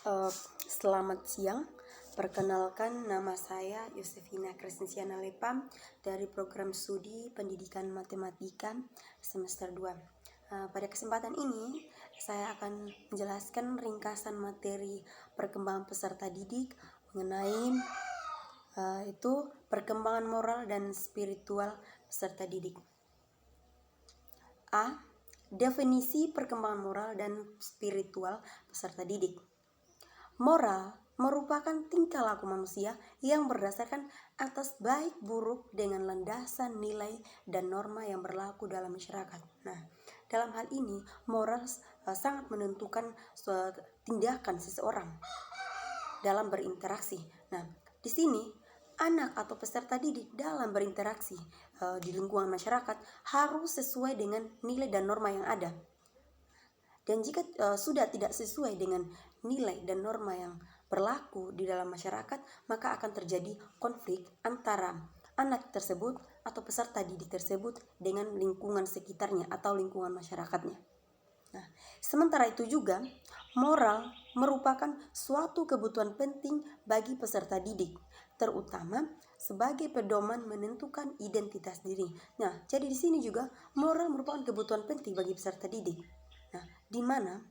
Uh, Selamat siang, perkenalkan nama saya Yosefina Crescensiana Lepam dari program studi Pendidikan Matematika semester 2. Pada kesempatan ini saya akan menjelaskan ringkasan materi perkembangan peserta didik mengenai itu perkembangan moral dan spiritual peserta didik. A. Definisi perkembangan moral dan spiritual peserta didik. Moral merupakan tingkah laku manusia yang berdasarkan atas baik buruk dengan landasan nilai dan norma yang berlaku dalam masyarakat. Nah, dalam hal ini moral sangat menentukan tindakan seseorang dalam berinteraksi. Nah, di sini anak atau peserta didik dalam berinteraksi di lingkungan masyarakat harus sesuai dengan nilai dan norma yang ada. Dan jika sudah tidak sesuai dengan nilai dan norma yang berlaku di dalam masyarakat, maka akan terjadi konflik antara anak tersebut atau peserta didik tersebut dengan lingkungan sekitarnya atau lingkungan masyarakatnya. Nah, sementara itu juga, moral merupakan suatu kebutuhan penting bagi peserta didik, terutama sebagai pedoman menentukan identitas diri. Nah, jadi di sini juga moral merupakan kebutuhan penting bagi peserta didik. Nah, di mana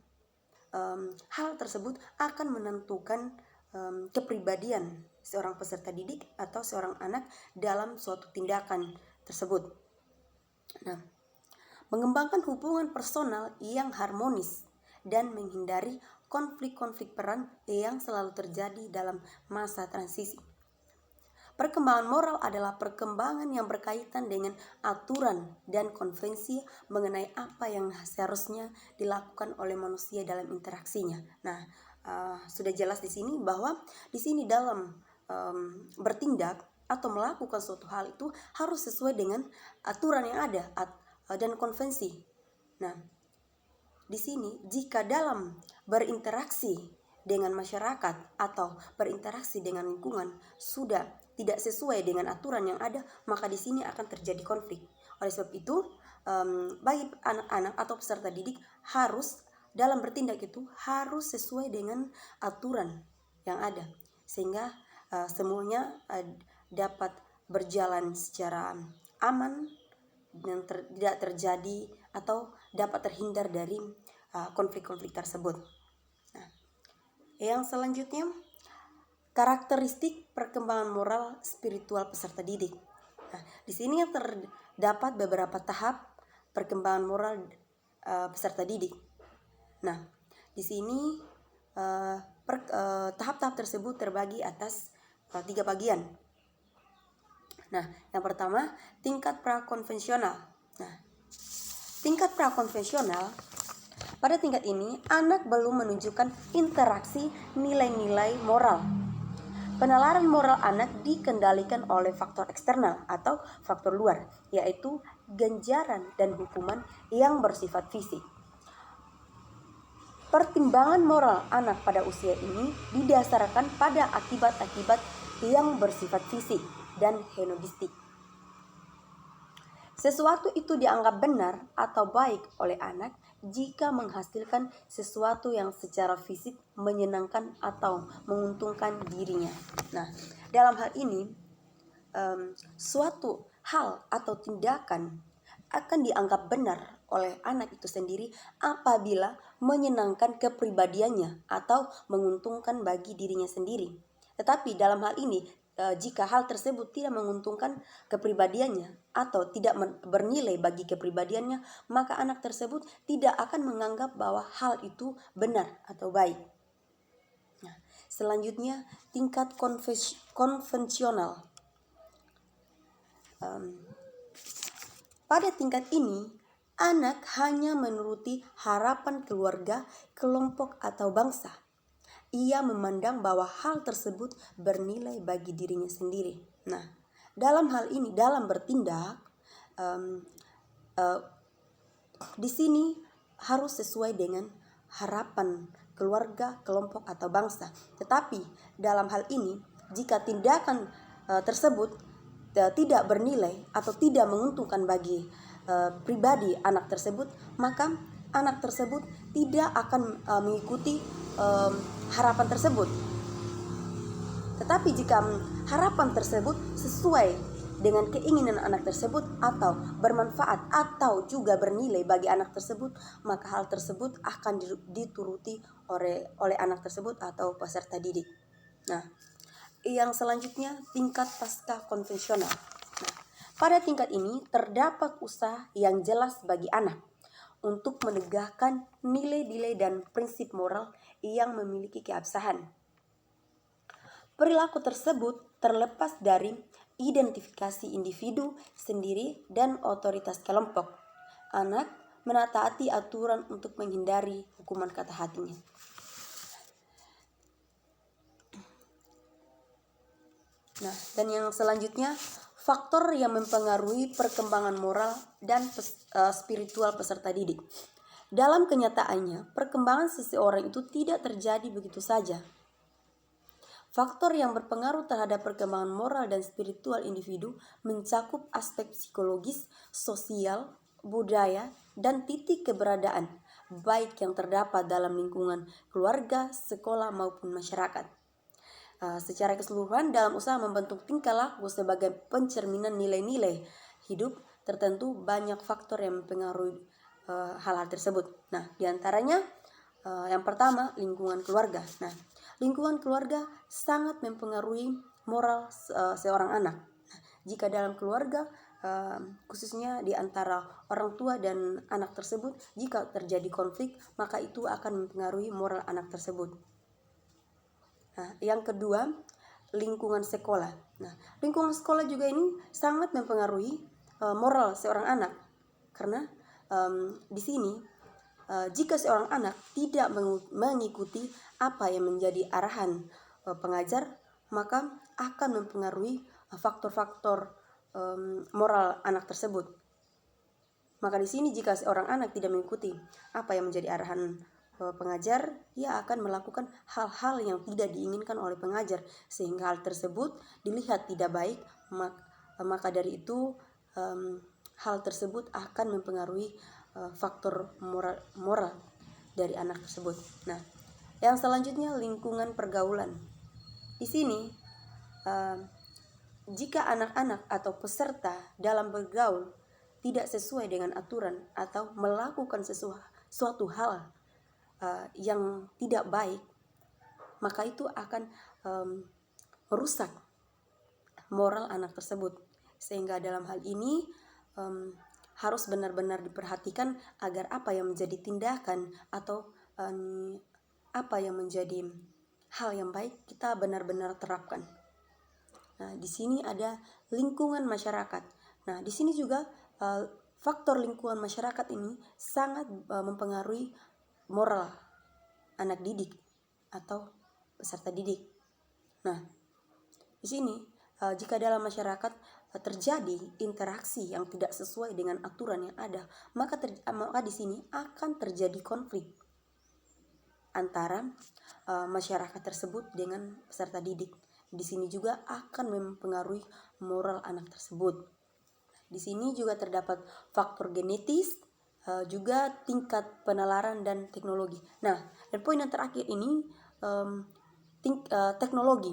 hal tersebut akan menentukan kepribadian seorang peserta didik atau seorang anak dalam suatu tindakan tersebut. Nah, mengembangkan hubungan personal yang harmonis dan menghindari konflik-konflik peran yang selalu terjadi dalam masa transisi. Perkembangan moral adalah perkembangan yang berkaitan dengan aturan dan konvensi mengenai apa yang seharusnya dilakukan oleh manusia dalam interaksinya. Nah, sudah jelas di sini bahwa di sini dalam bertindak atau melakukan suatu hal itu harus sesuai dengan aturan yang ada dan konvensi. Nah, di sini jika dalam berinteraksi dengan masyarakat atau berinteraksi dengan lingkungan sudah tidak sesuai dengan aturan yang ada, maka di sini akan terjadi konflik. Oleh sebab itu, bagi anak-anak atau peserta didik harus dalam bertindak itu harus sesuai dengan aturan yang ada, sehingga semuanya dapat berjalan secara aman dan tidak terjadi atau dapat terhindar dari konflik-konflik tersebut. Nah, yang selanjutnya, karakteristik perkembangan moral spiritual peserta didik. Nah, di sini terdapat beberapa tahap perkembangan moral peserta didik. Nah, di sini tahap-tahap tersebut terbagi atas 3 bagian. Nah, yang pertama, tingkat prakonvensional. Nah, tingkat prakonvensional, pada tingkat ini anak belum menunjukkan interaksi nilai-nilai moral. Penalaran moral anak dikendalikan oleh faktor eksternal atau faktor luar, yaitu ganjaran dan hukuman yang bersifat fisik. Pertimbangan moral anak pada usia ini didasarkan pada akibat-akibat yang bersifat fisik dan hedonistik. Sesuatu itu dianggap benar atau baik oleh anak jika menghasilkan sesuatu yang secara fisik menyenangkan atau menguntungkan dirinya. Nah, dalam hal ini suatu hal atau tindakan akan dianggap benar oleh anak itu sendiri apabila menyenangkan kepribadiannya atau menguntungkan bagi dirinya sendiri. Tetapi dalam hal ini jika hal tersebut tidak menguntungkan kepribadiannya atau tidak bernilai bagi kepribadiannya, maka anak tersebut tidak akan menganggap bahwa hal itu benar atau baik. Nah, selanjutnya tingkat konvensional. Pada tingkat ini, anak hanya menuruti harapan keluarga, kelompok atau bangsa. Ia memandang bahwa hal tersebut bernilai bagi dirinya sendiri. Nah, dalam hal ini, dalam bertindak, di sini harus sesuai dengan harapan keluarga, kelompok atau bangsa. Tetapi dalam hal ini, jika tindakan tersebut tidak bernilai atau tidak menguntungkan bagi pribadi anak tersebut, maka anak tersebut tidak akan mengikuti harapan tersebut. Tetapi jika harapan tersebut sesuai dengan keinginan anak tersebut atau bermanfaat atau juga bernilai bagi anak tersebut, maka hal tersebut akan dituruti oleh anak tersebut atau peserta didik. Nah, yang selanjutnya tingkat pasca konvensional. Nah, pada tingkat ini terdapat usaha yang jelas bagi anak untuk menegakkan nilai-nilai dan prinsip moral yang memiliki keabsahan. Perilaku tersebut terlepas dari identifikasi individu sendiri dan otoritas kelompok. Anak menaati aturan untuk menghindari hukuman kata hatinya. Nah, dan yang selanjutnya, faktor yang mempengaruhi perkembangan moral dan spiritual peserta didik. Dalam kenyataannya, perkembangan seseorang itu tidak terjadi begitu saja. Faktor yang berpengaruh terhadap perkembangan moral dan spiritual individu mencakup aspek psikologis, sosial, budaya, dan titik keberadaan, baik yang terdapat dalam lingkungan keluarga, sekolah, maupun masyarakat. Secara keseluruhan, dalam usaha membentuk tingkah laku sebagai pencerminan nilai-nilai hidup tertentu, banyak faktor yang mempengaruhi hal-hal tersebut. Nah, diantaranya yang pertama, lingkungan keluarga. Nah, lingkungan keluarga sangat mempengaruhi moral seorang anak. Nah, jika dalam keluarga, khususnya di antara orang tua dan anak tersebut, jika terjadi konflik, maka itu akan mempengaruhi moral anak tersebut. Nah, yang kedua, lingkungan sekolah. Nah, lingkungan sekolah juga ini sangat mempengaruhi moral seorang anak, karena di sini jika seorang anak tidak mengikuti apa yang menjadi arahan pengajar, maka akan mempengaruhi faktor-faktor moral anak tersebut. Maka di sini jika seorang anak tidak mengikuti apa yang menjadi arahan pengajar, ia akan melakukan hal-hal yang tidak diinginkan oleh pengajar, sehingga hal tersebut dilihat tidak baik, maka dari itu hal tersebut akan mempengaruhi faktor moral dari anak tersebut. Nah, yang selanjutnya lingkungan pergaulan. Di sini jika anak-anak atau peserta dalam bergaul tidak sesuai dengan aturan atau melakukan suatu hal yang tidak baik, maka itu akan merusak moral anak tersebut. Sehingga dalam hal ini harus benar-benar diperhatikan agar apa yang menjadi tindakan atau apa yang menjadi hal yang baik kita benar-benar terapkan. Nah, di sini ada lingkungan masyarakat. Nah, di sini juga faktor lingkungan masyarakat ini sangat mempengaruhi moral anak didik atau peserta didik. Nah, di sini jika dalam masyarakat terjadi interaksi yang tidak sesuai dengan aturan yang ada, maka di sini akan terjadi konflik antara masyarakat tersebut dengan peserta didik. Di sini juga akan mempengaruhi moral anak tersebut. Di sini juga terdapat faktor genetis, juga tingkat penalaran dan teknologi. Nah, dan poin yang terakhir ini teknologi.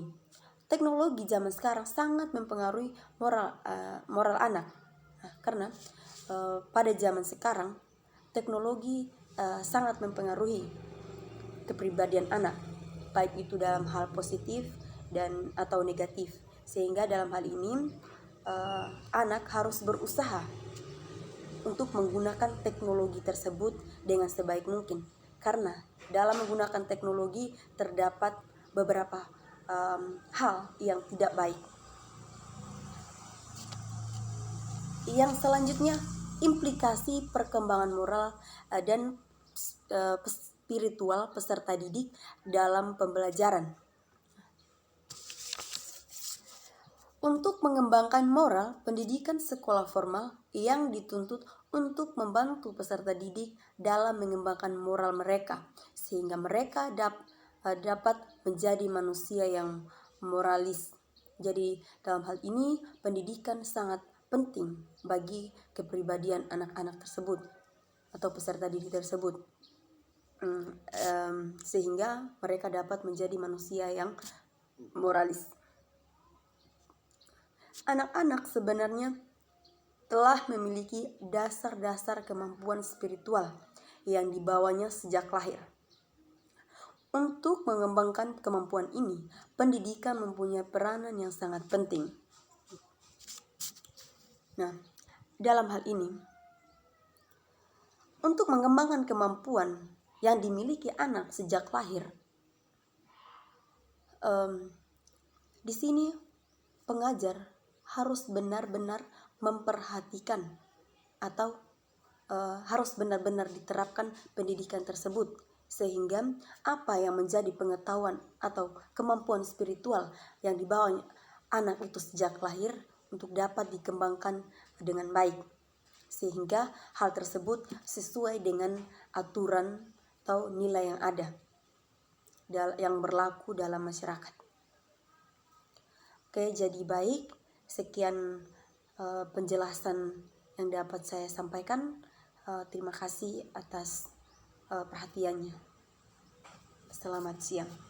Teknologi zaman sekarang sangat mempengaruhi moral anak. Nah, karena pada zaman sekarang teknologi sangat mempengaruhi kepribadian anak, baik itu dalam hal positif dan atau negatif. Sehingga dalam hal ini anak harus berusaha untuk menggunakan teknologi tersebut dengan sebaik mungkin, karena dalam menggunakan teknologi terdapat beberapa hal yang tidak baik. Yang selanjutnya, implikasi perkembangan moral dan spiritual peserta didik dalam pembelajaran. Untuk mengembangkan moral, pendidikan sekolah formal yang dituntut untuk membantu peserta didik dalam mengembangkan moral mereka, sehingga mereka dapat menjadi manusia yang moralis. Jadi dalam hal ini pendidikan sangat penting bagi kepribadian anak-anak tersebut atau peserta didik tersebut. sehingga mereka dapat menjadi manusia yang moralis. Anak-anak sebenarnya telah memiliki dasar-dasar kemampuan spiritual yang dibawanya sejak lahir. Untuk mengembangkan kemampuan ini, pendidikan mempunyai peranan yang sangat penting. Nah, dalam hal ini, untuk mengembangkan kemampuan yang dimiliki anak sejak lahir, di sini pengajar harus benar-benar memperhatikan atau harus benar-benar diterapkan pendidikan tersebut, sehingga apa yang menjadi pengetahuan atau kemampuan spiritual yang dibawa anak itu sejak lahir untuk dapat dikembangkan dengan baik, sehingga hal tersebut sesuai dengan aturan atau nilai yang ada yang berlaku dalam masyarakat. Oke, jadi baik, sekian penjelasan yang dapat saya sampaikan. Terima kasih atas perhatiannya. Selamat siang.